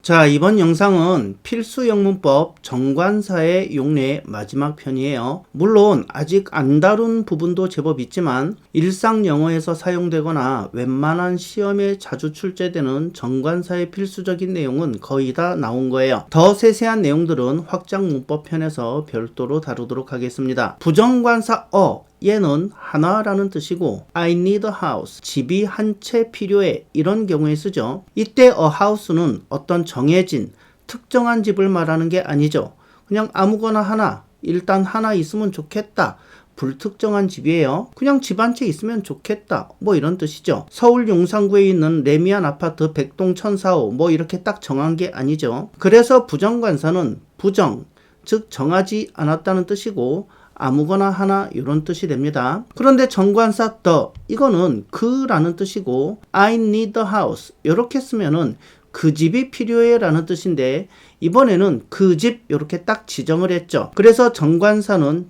자, 이번 영상은 필수 영문법 정관사의 용례 마지막 편이에요. 물론 아직 안 다룬 부분도 제법 있지만 일상 영어에서 사용되거나 웬만한 시험에 자주 출제되는 정관사의 필수적인 내용은 거의 다 나온 거예요. 더 세세한 내용들은 확장 문법 편에서 별도로 다루도록 하겠습니다. 부정관사 얘는 하나라는 뜻이고 I need a house, 집이 한 채 필요해, 이런 경우에 쓰죠. 이때 a house는 어떤 정해진 특정한 집을 말하는 게 아니죠. 그냥 아무거나 하나, 일단 하나 있으면 좋겠다, 불특정한 집이에요. 그냥 집 한 채 있으면 좋겠다, 뭐 이런 뜻이죠. 서울 용산구에 있는 레미안 아파트 100동 1004호 뭐 이렇게 딱 정한 게 아니죠. 그래서 부정관사는 부정, 즉 정하지 않았다는 뜻이고 아무거나 하나 이런 뜻이 됩니다. 그런데 정관사 이거는 그라는 뜻이고 I need a house 이렇게 쓰면은 그 집이 필요해 라는 뜻인데 이번에는 그 집 이렇게 딱 지정을 했죠. 그래서 정관사는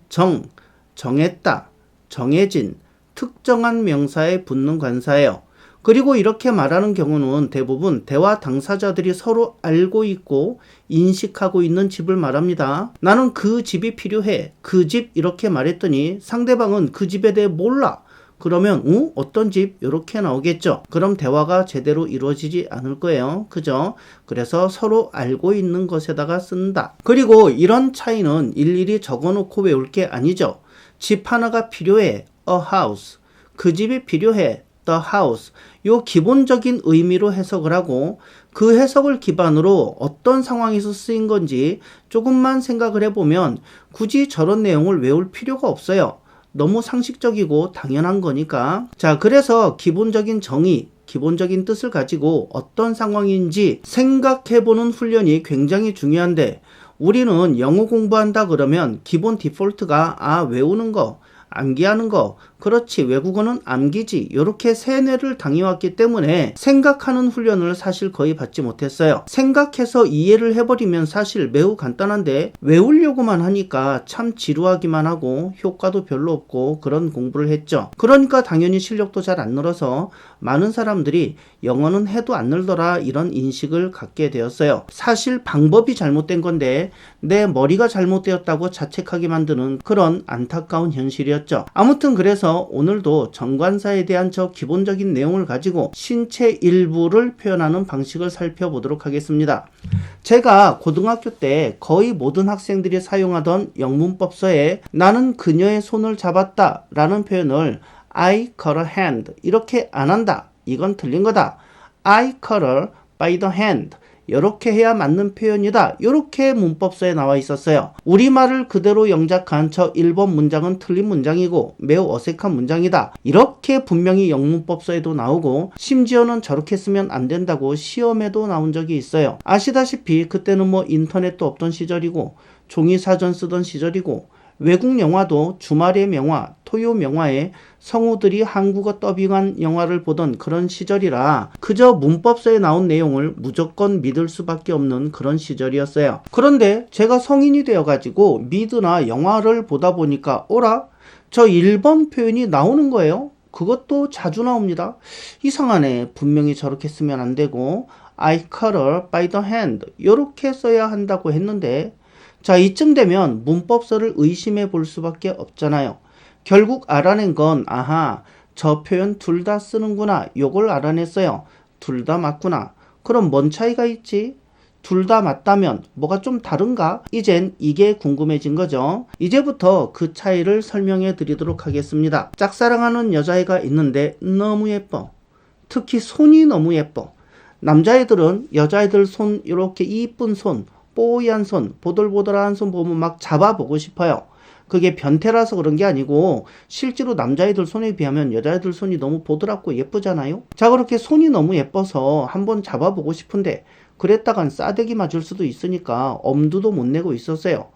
정했다, 정해진, 특정한 명사에 붙는 관사예요. 그리고 이렇게 말하는 경우는 대부분 대화 당사자들이 서로 알고 있고 인식하고 있는 집을 말합니다. 나는 그 집이 필요해, 그 집 이렇게 말했더니 상대방은 그 집에 대해 몰라. 그러면 어떤 집? 이렇게 나오겠죠. 그럼 대화가 제대로 이루어지지 않을 거예요. 그죠? 그래서 서로 알고 있는 것에다가 쓴다. 그리고 이런 차이는 일일이 적어놓고 외울 게 아니죠. 집 하나가 필요해, a house. 그 집이 필요해, the house. 요 기본적인 의미로 해석을 하고 그 해석을 기반으로 어떤 상황에서 쓰인 건지 조금만 생각을 해보면 굳이 저런 내용을 외울 필요가 없어요. 너무 상식적이고 당연한 거니까. 자, 그래서 기본적인 정의, 기본적인 뜻을 가지고 어떤 상황인지 생각해보는 훈련이 굉장히 중요한데 우리는 영어 공부한다 그러면 기본 디폴트가 외우는 거, 암기하는 거, 그렇지 외국어는 암기지, 이렇게 세뇌를 당해왔기 때문에 생각하는 훈련을 사실 거의 받지 못했어요. 생각해서 이해를 해버리면 사실 매우 간단한데 외우려고만 하니까 참 지루하기만 하고 효과도 별로 없고 그런 공부를 했죠. 그러니까 당연히 실력도 잘 안 늘어서 많은 사람들이 영어는 해도 안 늘더라 이런 인식을 갖게 되었어요. 사실 방법이 잘못된 건데 내 머리가 잘못되었다고 자책하게 만드는 그런 안타까운 현실이었죠. 아무튼 그래서 오늘도 정관사에 대한 저 기본적인 내용을 가지고 신체 일부를 표현하는 방식을 살펴보도록 하겠습니다. 제가 고등학교 때 거의 모든 학생들이 사용하던 영문법서에 나는 그녀의 손을 잡았다 라는 표현을 I caught a hand 이렇게 안 한다, 이건 틀린 거다. I caught her by the hand 이렇게 해야 맞는 표현이다, 이렇게 문법서에 나와 있었어요. 우리말을 그대로 영작한 저 1번 문장은 틀린 문장이고 매우 어색한 문장이다, 이렇게 분명히 영문법서에도 나오고 심지어는 저렇게 쓰면 안 된다고 시험에도 나온 적이 있어요. 아시다시피 그때는 뭐 인터넷도 없던 시절이고 종이사전 쓰던 시절이고 외국 영화도 주말의 명화, 토요 명화에 성우들이 한국어 더빙한 영화를 보던 그런 시절이라 그저 문법서에 나온 내용을 무조건 믿을 수밖에 없는 그런 시절이었어요. 그런데 제가 성인이 되어가지고 미드나 영화를 보다 보니까 저 1번 표현이 나오는 거예요. 그것도 자주 나옵니다. 이상하네, 분명히 저렇게 쓰면 안 되고 I caught her by the hand 이렇게 써야 한다고 했는데 자, 이쯤 되면 문법서를 의심해 볼 수밖에 없잖아요. 결국 알아낸 건 저 표현 둘 다 쓰는구나, 요걸 알아냈어요. 둘 다 맞구나. 그럼 뭔 차이가 있지? 둘 다 맞다면 뭐가 좀 다른가? 이젠 이게 궁금해진 거죠. 이제부터 그 차이를 설명해 드리도록 하겠습니다. 짝사랑하는 여자애가 있는데 너무 예뻐. 특히 손이 너무 예뻐. 남자애들은 여자애들 손, 이렇게 이쁜 손, 뽀얀 손, 보들보들한 손 보면 막 잡아보고 싶어요. 그게 변태라서 그런 게 아니고 실제로 남자애들 손에 비하면 여자애들 손이 너무 보드랍고 예쁘잖아요. 자, 그렇게 손이 너무 예뻐서 한번 잡아보고 싶은데 그랬다간 싸대기 맞을 수도 있으니까 엄두도 못 내고 있었어요.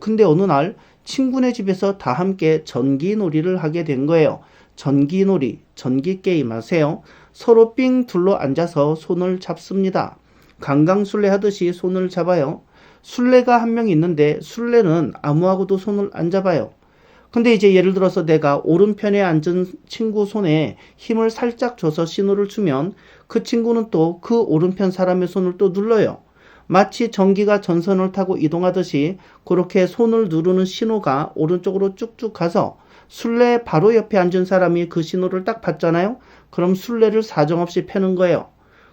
근데 어느 날 친구네 집에서 다 함께 전기놀이를 하게 된 거예요. 전기놀이, 전기게임 아세요? 서로 삥 둘러 앉아서 손을 잡습니다. 강강술래 하듯이 손을 잡아요. 술래가 한 명 있는데 술래는 아무하고도 손을 안 잡아요. 근데 이제 예를 들어서 내가 오른편에 앉은 친구 손에 힘을 살짝 줘서 신호를 주면 그 친구는 또 그 오른편 사람의 손을 또 눌러요. 마치 전기가 전선을 타고 이동하듯이 그렇게 손을 누르는 신호가 오른쪽으로 쭉쭉 가서 술래 바로 옆에 앉은 사람이 그 신호를 딱 받잖아요. 그럼 술래를 사정없이 패는 거예요.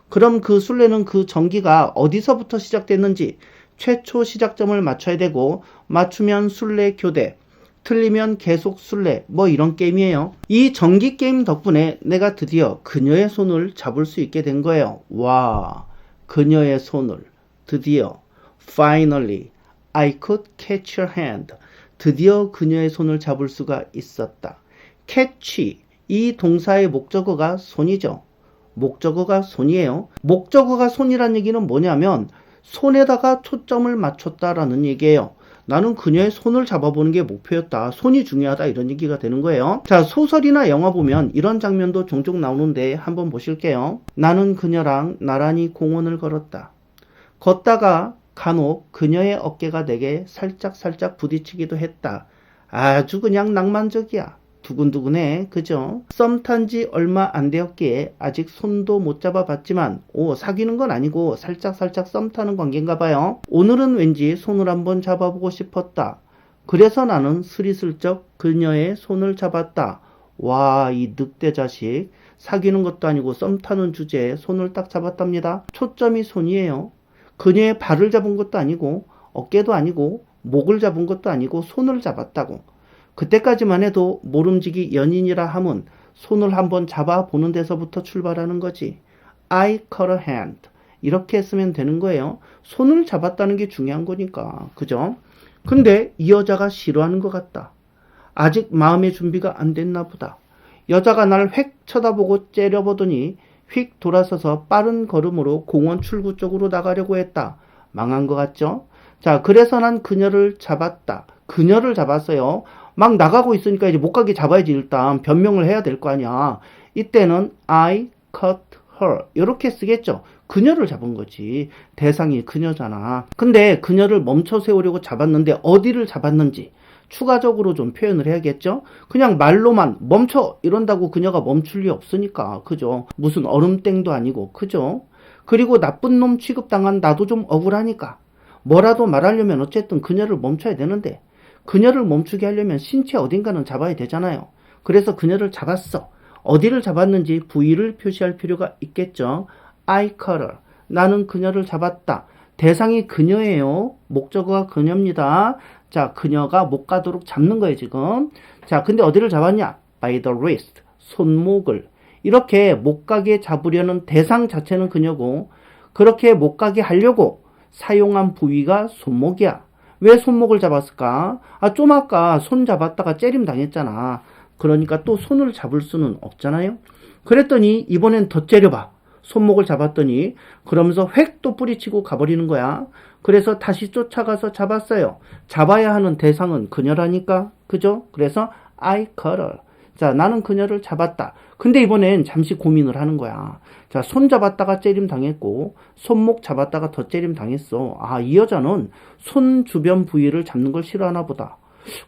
그럼 그 술래는 그 전기가 어디서부터 시작됐는지 최초 시작점을 맞춰야 되고, 맞추면 술래 교대, 틀리면 계속 술래, 뭐 이런 게임이에요. 이 전기 게임 덕분에 내가 드디어 그녀의 손을 잡을 수 있게 된 거예요. 와, 그녀의 손을 드디어 finally I could catch her hand. 드디어 그녀의 손을 잡을 수가 있었다. catch, 이 동사의 목적어가 손이죠. 목적어가 손이에요. 목적어가 손이란 얘기는 뭐냐면 손에다가 초점을 맞췄다라는 얘기예요. 나는 그녀의 손을 잡아보는 게 목표였다. 손이 중요하다, 이런 얘기가 되는 거예요. 자, 소설이나 영화 보면 이런 장면도 종종 나오는데 한번 보실게요. 나는 그녀랑 나란히 공원을 걸었다. 걷다가 간혹 그녀의 어깨가 내게 살짝 부딪히기도 했다. 아주 그냥 낭만적이야. 두근두근해, 그죠? 썸 탄 지 얼마 안 되었기에 아직 손도 못 잡아봤지만 사귀는 건 아니고 살짝 썸 타는 관계인가 봐요. 오늘은 왠지 손을 한번 잡아보고 싶었다. 그래서 나는 스리슬쩍 그녀의 손을 잡았다. 와, 이 늑대 자식. 사귀는 것도 아니고 썸 타는 주제에 손을 딱 잡았답니다. 초점이 손이에요. 그녀의 발을 잡은 것도 아니고 어깨도 아니고 목을 잡은 것도 아니고 손을 잡았다고. 그때까지만 해도 모름지기 연인이라 함은 손을 한번 잡아보는 데서부터 출발하는 거지. I caught a hand. 이렇게 쓰면 되는 거예요. 손을 잡았다는 게 중요한 거니까. 그죠? 근데 이 여자가 싫어하는 것 같다. 아직 마음의 준비가 안 됐나 보다. 여자가 날 획 쳐다보고 째려보더니 휙 돌아서서 빠른 걸음으로 공원 출구 쪽으로 나가려고 했다. 망한 것 같죠? 자, 그래서 난 그녀를 잡았다. 그녀를 잡았어요. 막 나가고 있으니까 이제 못 가게 잡아야지. 일단 변명을 해야 될 거 아니야. 이때는 I caught her 이렇게 쓰겠죠. 그녀를 잡은 거지. 대상이 그녀잖아. 근데 그녀를 멈춰 세우려고 잡았는데 어디를 잡았는지 추가적으로 좀 표현을 해야겠죠. 그냥 말로만 멈춰 이런다고 그녀가 멈출 리 없으니까. 그죠? 무슨 얼음땡도 아니고. 그죠? 그리고 나쁜 놈 취급당한 나도 좀 억울하니까 뭐라도 말하려면 어쨌든 그녀를 멈춰야 되는데, 그녀를 멈추게 하려면 신체 어딘가는 잡아야 되잖아요. 그래서 그녀를 잡았어. 어디를 잡았는지 부위를 표시할 필요가 있겠죠. I caught her. 나는 그녀를 잡았다. 대상이 그녀예요. 목적어가 그녀입니다. 자, 그녀가 못 가도록 잡는 거예요, 지금. 자, 근데 어디를 잡았냐? By the wrist. 손목을. 이렇게 못 가게 잡으려는 대상 자체는 그녀고, 그렇게 못 가게 하려고 사용한 부위가 손목이야. 왜 손목을 잡았을까? 좀 아까 손 잡았다가 째림 당했잖아. 그러니까 또 손을 잡을 수는 없잖아요. 그랬더니 이번엔 더 째려봐. 손목을 잡았더니 그러면서 획 또 뿌리치고 가버리는 거야. 그래서 다시 쫓아가서 잡았어요. 잡아야 하는 대상은 그녀라니까. 그죠? 그래서 I caught her. 자, 나는 그녀를 잡았다. 근데 이번엔 잠시 고민을 하는 거야. 자, 손 잡았다가 째림 당했고 손목 잡았다가 더 째림 당했어. 이 여자는 손 주변 부위를 잡는 걸 싫어하나 보다.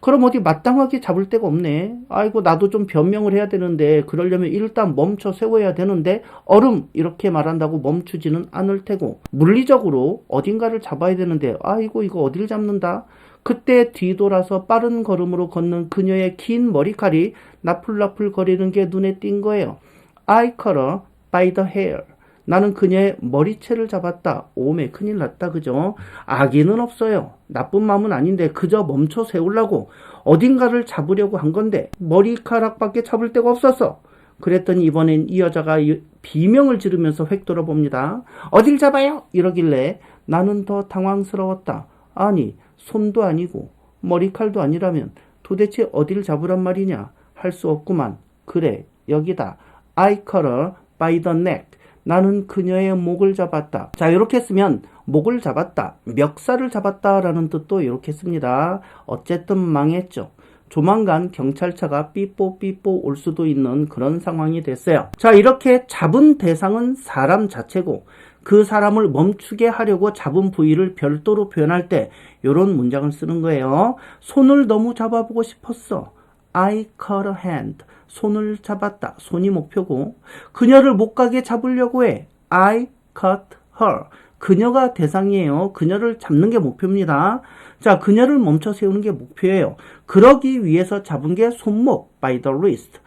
그럼 어디 마땅하게 잡을 데가 없네. 아이고, 나도 좀 변명을 해야 되는데 그러려면 일단 멈춰 세워야 되는데 얼음 이렇게 말한다고 멈추지는 않을 테고, 물리적으로 어딘가를 잡아야 되는데 아이고, 이거 어딜 잡는다. 그때 뒤돌아서 빠른 걸음으로 걷는 그녀의 긴 머리칼이 나풀나풀 거리는 게 눈에 띈 거예요. I caught her by the hair. 나는 그녀의 머리채를 잡았다. 오메, 큰일 났다. 그죠? 악의는 없어요. 나쁜 마음은 아닌데 그저 멈춰 세우려고 어딘가를 잡으려고 한 건데 머리카락밖에 잡을 데가 없었어. 그랬더니 이번엔 이 여자가 비명을 지르면서 획 돌아봅니다. 어딜 잡아요? 이러길래 나는 더 당황스러웠다. 아니, 손도 아니고 머리칼도 아니라면 도대체 어딜 잡으란 말이냐? 할 수 없구만. 그래, 여기다. I caught her by the neck. 나는 그녀의 목을 잡았다. 자, 이렇게 쓰면 목을 잡았다, 멱살을 잡았다라는 뜻도 이렇게 씁니다. 어쨌든 망했죠. 조만간 경찰차가 삐뽀삐뽀 올 수도 있는 그런 상황이 됐어요. 자, 이렇게 잡은 대상은 사람 자체고 그 사람을 멈추게 하려고 잡은 부위를 별도로 표현할 때 이런 문장을 쓰는 거예요. 손을 너무 잡아보고 싶었어. I caught a hand. 손을 잡았다. 손이 목표고 그녀를 못 가게 잡으려고 해. I caught her. 그녀가 대상이에요. 그녀를 잡는 게 목표입니다. 자, 그녀를 멈춰 세우는 게 목표예요. 그러기 위해서 잡은 게 손목, by the wrist.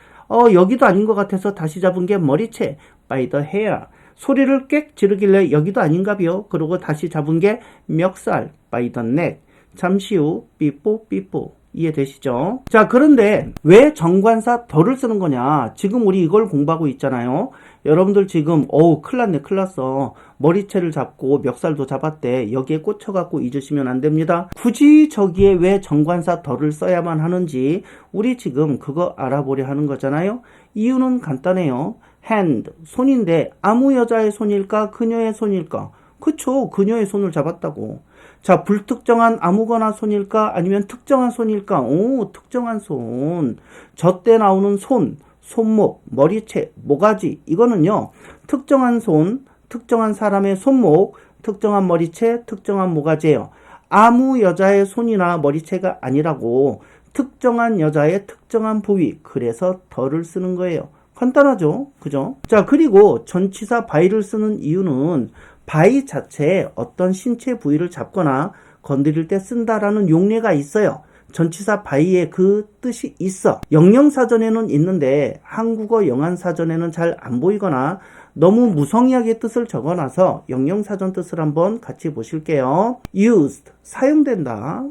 여기도 아닌 것 같아서 다시 잡은 게 머리채, by the hair. 소리를 꽥 지르길래 여기도 아닌가비요. 그러고 다시 잡은 게 멱살, by the neck. 잠시 후 삐뽀. 이해되시죠? 자, 그런데 왜 정관사 더를 쓰는 거냐? 지금 우리 이걸 공부하고 있잖아요. 여러분들 지금 큰일 났어. 머리채를 잡고 멱살도 잡았대. 여기에 꽂혀갖고 잊으시면 안 됩니다. 굳이 저기에 왜 정관사 더를 써야만 하는지 우리 지금 그거 알아보려 하는 거잖아요. 이유는 간단해요. hand, 손인데 아무 여자의 손일까? 그녀의 손일까? 그쵸, 그녀의 손을 잡았다고. 자, 불특정한 아무거나 손일까? 아니면 특정한 손일까? 특정한 손. 저 때 나오는 손, 손목, 머리채, 모가지. 이거는요, 특정한 손, 특정한 사람의 손목, 특정한 머리채, 특정한 모가지예요. 아무 여자의 손이나 머리채가 아니라고 특정한 여자의 특정한 부위. 그래서 더를 쓰는 거예요. 간단하죠? 그죠? 자, 그리고 전치사 by를 쓰는 이유는 by 자체에 어떤 신체 부위를 잡거나 건드릴 때 쓴다라는 용례가 있어요. 전치사 by에 그 뜻이 있어. 영영사전에는 있는데 한국어 영한사전에는 잘 안 보이거나 너무 무성의하게 뜻을 적어놔서 영영사전 뜻을 한번 같이 보실게요. used, 사용된다.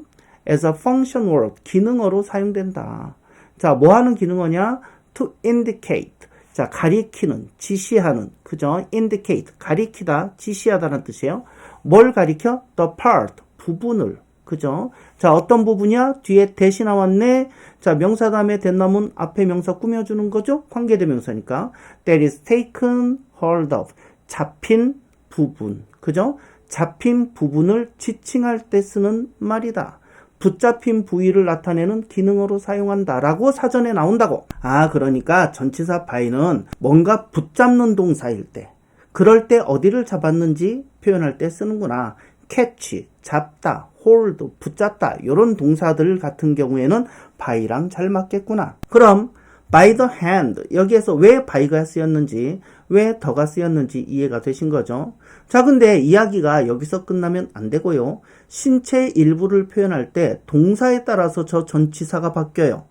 as a function word, 기능어로 사용된다. 자, 뭐 하는 기능어냐? to indicate. 자, 가리키는, 지시하는, 그죠? indicate, 가리키다, 지시하다는 뜻이에요. 뭘 가리켜? the part, 부분을, 그죠? 자, 어떤 부분이야? 뒤에 대시 나왔네. 자, 명사 다음에 된나문 앞에 명사 꾸며주는 거죠? 관계대명사니까. that is taken hold of, 잡힌 부분, 그죠? 잡힌 부분을 지칭할 때 쓰는 말이다. 붙잡힌 부위를 나타내는 기능어로 사용한다라고 사전에 나온다고. 그러니까 전치사 by는 뭔가 붙잡는 동사일 때, 그럴 때 어디를 잡았는지 표현할 때 쓰는구나. catch, 잡다, hold, 붙잡다 이런 동사들 같은 경우에는 by랑 잘 맞겠구나. 그럼 by the hand, 여기에서 왜 by가 쓰였는지, 왜 더가 쓰였는지 이해가 되신 거죠? 자, 근데 이야기가 여기서 끝나면 안 되고요. 신체 일부를 표현할 때 동사에 따라서 저 전치사가 바뀌어요.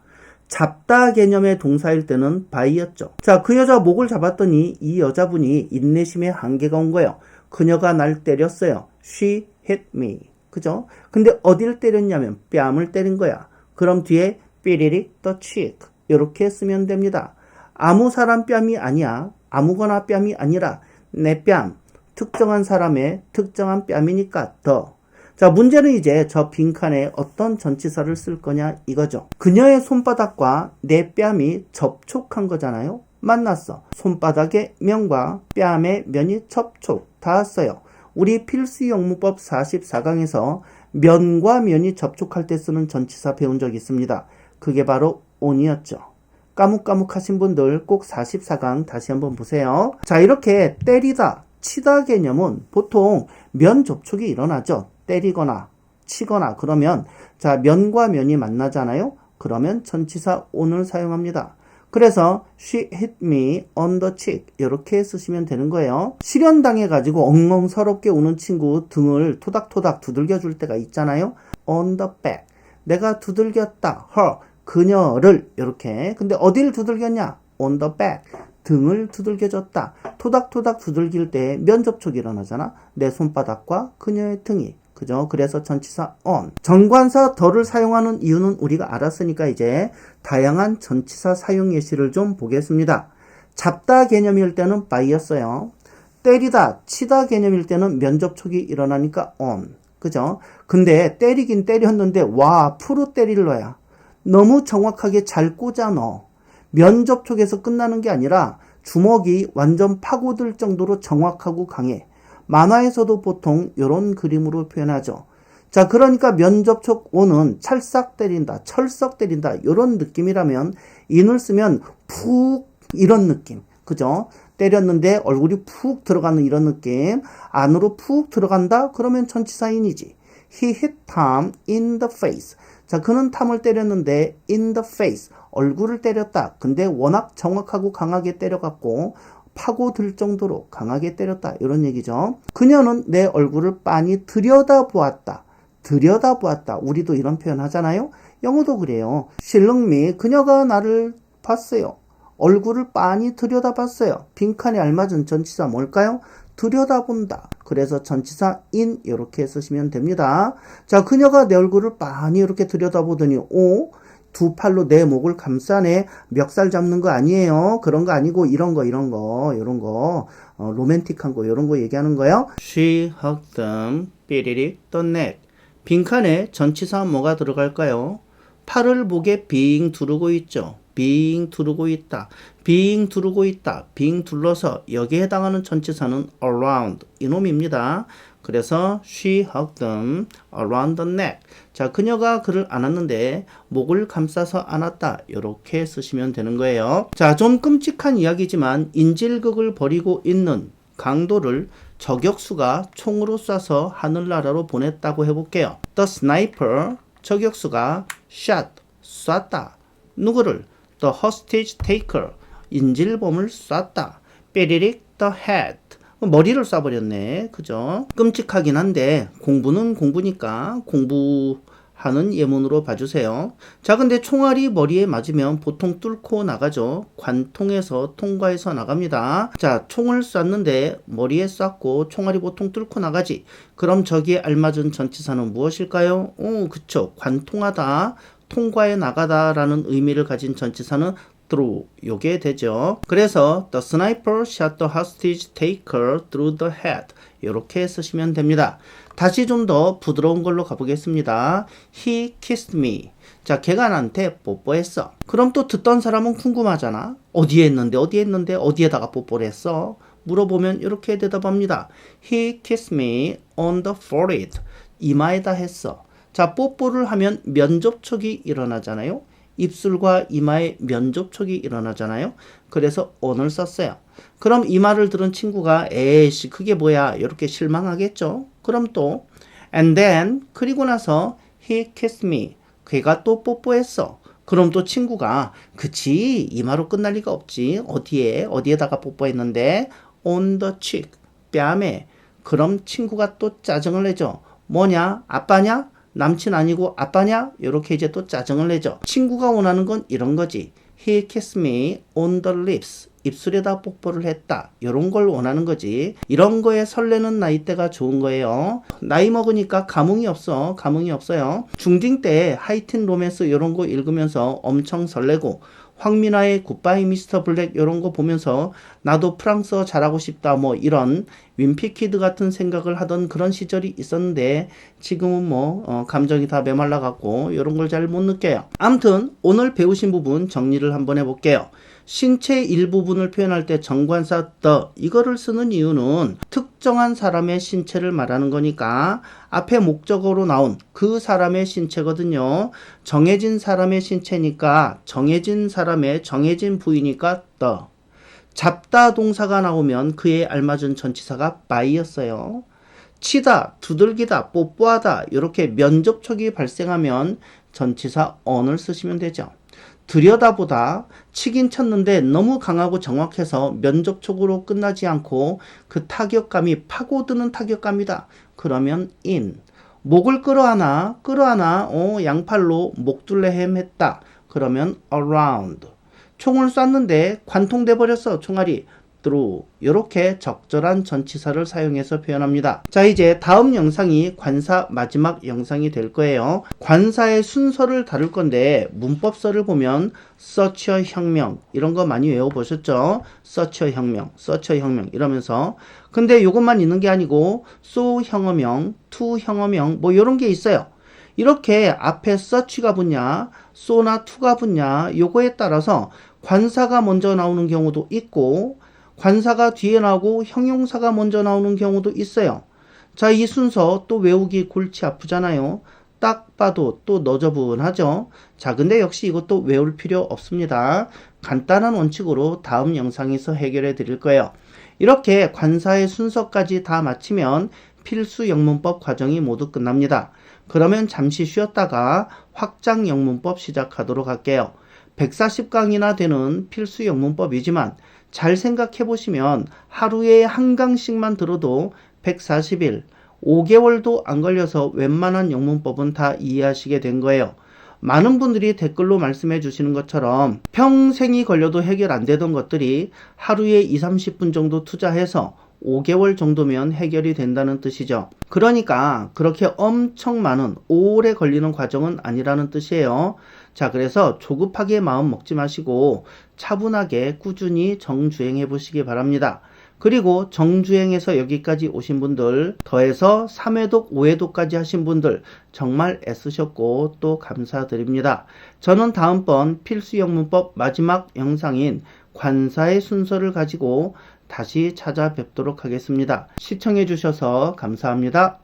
잡다 개념의 동사일 때는 by였죠. 자, 그 여자 목을 잡았더니 이 여자분이 인내심에 한계가 온 거예요. 그녀가 날 때렸어요. She hit me. 그죠? 근데 어디를 때렸냐면 뺨을 때린 거야. 그럼 뒤에 삐리릭 the cheek. 이렇게 쓰면 됩니다. 아무 사람 뺨이 아니야. 아무거나 뺨이 아니라 내 뺨. 특정한 사람의 특정한 뺨이니까 더. 자, 문제는 이제 저 빈칸에 어떤 전치사를 쓸 거냐 이거죠. 그녀의 손바닥과 내 뺨이 접촉한 거잖아요. 만났어. 손바닥의 면과 뺨의 면이 접촉. 닿았어요. 우리 필수 영문법 44강에서 면과 면이 접촉할 때 쓰는 전치사 배운 적 있습니다. 그게 바로 on이었죠. 까묵까묵하신 분들 꼭 44강 다시 한번 보세요. 자, 이렇게 때리다, 치다 개념은 보통 면 접촉이 일어나죠. 때리거나 치거나 그러면 자, 면과 면이 만나잖아요. 그러면 전치사 on을 사용합니다. 그래서 she hit me on the cheek 이렇게 쓰시면 되는 거예요. 실연당해가지고 엉엉 서럽게 우는 친구 등을 토닥토닥 두들겨 줄 때가 있잖아요. on the back, 내가 두들겼다. her, 그녀를 이렇게. 근데 어디를 두들겼냐? on the back, 등을 두들겨줬다. 토닥토닥 두들길 때 면접촉이 일어나잖아. 내 손바닥과 그녀의 등이. 그죠? 그래서 전치사 on. 정관사 더를 사용하는 이유는 우리가 알았으니까 이제 다양한 전치사 사용 예시를 좀 보겠습니다. 잡다 개념일 때는 by였어요. 때리다, 치다 개념일 때는 면접촉이 일어나니까 on. 그죠? 근데 때리긴 때렸는데 와, 프로 때릴러야. 너무 정확하게 잘 꽂아 넣어. 면접촉에서 끝나는 게 아니라 주먹이 완전 파고들 정도로 정확하고 강해. 만화에서도 보통 이런 그림으로 표현하죠. 자, 그러니까 면접촉 on은 찰싹 때린다, 철썩 때린다 이런 느낌이라면 in을 쓰면 푹 이런 느낌. 그죠? 때렸는데 얼굴이 푹 들어가는 이런 느낌. 안으로 푹 들어간다? 그러면 전치사인이지. He hit Tom in the face. 자, 그는 탐을 때렸는데 in the face, 얼굴을 때렸다. 근데 워낙 정확하고 강하게 때려갖고 파고들 정도로 강하게 때렸다. 이런 얘기죠. 그녀는 내 얼굴을 빤히 들여다보았다. 들여다보았다. 우리도 이런 표현 하잖아요. 영어도 그래요. She looked me. 그녀가 나를 봤어요. 얼굴을 빤히 들여다봤어요. 빈칸에 알맞은 전치사 뭘까요? 들여다본다. 그래서 전치사 in 이렇게 쓰시면 됩니다. 자, 그녀가 내 얼굴을 빤히 이렇게 들여다보더니 두 팔로 내 목을 감싸네. 멱살 잡는 거 아니에요. 그런 거 아니고 이런 거 로맨틱한 거 이런 거 얘기하는 거예요. She hugged them, 삐리릭 the neck. 빈칸에 전치사 뭐가 들어갈까요? 팔을 목에 빙 두르고 있죠. 빙 두르고 있다. 빙 두르고 있다. 빙 둘러서 여기에 해당하는 전치사는 around 이놈입니다. 그래서 she hugged them around the neck. 자, 그녀가 그를 안았는데 목을 감싸서 안았다. 이렇게 쓰시면 되는 거예요. 자, 좀 끔찍한 이야기지만 인질극을 벌이고 있는 강도를 저격수가 총으로 쏴서 하늘나라로 보냈다고 해볼게요. The sniper, 저격수가 shot, 쐈다. 누구를? The hostage taker, 인질범을 쐈다. 삐리릭 the head, 머리를 쏴버렸네. 그죠? 끔찍하긴 한데 공부는 공부니까 공부하는 예문으로 봐주세요. 자, 근데 총알이 머리에 맞으면 보통 뚫고 나가죠. 관통해서 통과해서 나갑니다. 자, 총을 쐈는데 머리에 쐈고 총알이 보통 뚫고 나가지. 그럼 저기에 알맞은 전치사는 무엇일까요? 그쵸. 관통하다, 통과해 나가다 라는 의미를 가진 전치사는 through 요게 되죠. 그래서 the sniper shot the hostage taker through the head 이렇게 쓰시면 됩니다. 다시 좀 더 부드러운 걸로 가보겠습니다. He kissed me. 자, 걔가 나한테 뽀뽀했어. 그럼 또 듣던 사람은 궁금하잖아. 어디에 했는데 어디에다가 뽀뽀를 했어? 물어보면 이렇게 대답합니다. He kissed me on the forehead. 이마에다 했어. 자, 뽀뽀를 하면 면접촉이 일어나잖아요. 입술과 이마에 면접촉이 일어나잖아요. 그래서 on을 썼어요. 그럼 이 말을 들은 친구가 에이씨 그게 뭐야 이렇게 실망하겠죠. 그럼 또 and then 그리고 나서 he kissed me. 걔가 또 뽀뽀했어. 그럼 또 친구가 그치 이마로 끝날 리가 없지. 어디에다가 뽀뽀했는데 on the cheek. 뺨에. 그럼 친구가 또 짜증을 내죠. 뭐냐? 아빠냐? 남친 아니고 아빠냐? 이렇게 이제 또 짜증을 내죠. 친구가 원하는 건 이런 거지. He kissed me on the lips. 입술에다 뽀뽀를 했다. 이런 걸 원하는 거지. 이런 거에 설레는 나이대가 좋은 거예요. 나이 먹으니까 감흥이 없어요. 중딩 때 하이틴 로맨스 이런 거 읽으면서 엄청 설레고 황미나의 굿바이 미스터 블랙 이런 거 보면서 나도 프랑스어 잘하고 싶다 뭐 이런 윈피키드 같은 생각을 하던 그런 시절이 있었는데 지금은 감정이 다 메말라 갖고 이런 걸 잘 못 느껴요. 아무튼 오늘 배우신 부분 정리를 한번 해볼게요. 신체 일부분을 표현할 때 정관사 the 이거를 쓰는 이유는 특정한 사람의 신체를 말하는 거니까 앞에 목적어로 나온 그 사람의 신체거든요. 정해진 사람의 신체니까 정해진 사람의 정해진 부위니까 the. 잡다 동사가 나오면 그에 알맞은 전치사가 by였어요. 치다, 두들기다, 뽀뽀하다 이렇게 면접촉이 발생하면 전치사 on을 쓰시면 되죠. 들여다보다 치긴 쳤는데 너무 강하고 정확해서 면접촉으로 끝나지 않고 그 타격감이 파고드는 타격감이다. 그러면 in. 목을 끌어안아 양팔로 목둘레 햄했다. 그러면 around. 총을 쐈는데 관통돼 버렸어. 총알이 through. 이렇게 적절한 전치사를 사용해서 표현합니다. 자, 이제 다음 영상이 관사 마지막 영상이 될 거예요. 관사의 순서를 다룰 건데 문법서를 보면 서처 혁명 이런 거 많이 외워보셨죠? 서처 혁명 이러면서 근데 이것만 있는 게 아니고 so 형어명, to 형어명 뭐 이런 게 있어요. 이렇게 앞에 search가 붙냐 so나 to가 붙냐 요거에 따라서 관사가 먼저 나오는 경우도 있고 관사가 뒤에 나오고 형용사가 먼저 나오는 경우도 있어요. 자, 이 순서 또 외우기 골치 아프잖아요. 딱 봐도 또 너저분하죠. 자, 근데 역시 이것도 외울 필요 없습니다. 간단한 원칙으로 다음 영상에서 해결해 드릴 거예요. 이렇게 관사의 순서까지 다 마치면 필수 영문법 과정이 모두 끝납니다. 그러면 잠시 쉬었다가 확장 영문법 시작하도록 할게요. 140강이나 되는 필수 영문법이지만 잘 생각해 보시면 하루에 한 강씩만 들어도 140일, 5개월도 안 걸려서 웬만한 영문법은 다 이해하시게 된 거예요. 많은 분들이 댓글로 말씀해 주시는 것처럼 평생이 걸려도 해결 안 되던 것들이 하루에 2, 30분 정도 투자해서 5개월 정도면 해결이 된다는 뜻이죠. 그러니까 그렇게 엄청 많은 오래 걸리는 과정은 아니라는 뜻이에요. 자, 그래서 조급하게 마음 먹지 마시고 차분하게 꾸준히 정주행해 보시기 바랍니다. 그리고 정주행해서 여기까지 오신 분들, 더해서 3회독, 5회독까지 하신 분들 정말 애쓰셨고 또 감사드립니다. 저는 다음번 필수영문법 마지막 영상인 관사의 순서를 가지고 다시 찾아뵙도록 하겠습니다. 시청해 주셔서 감사합니다.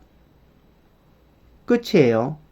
끝이에요.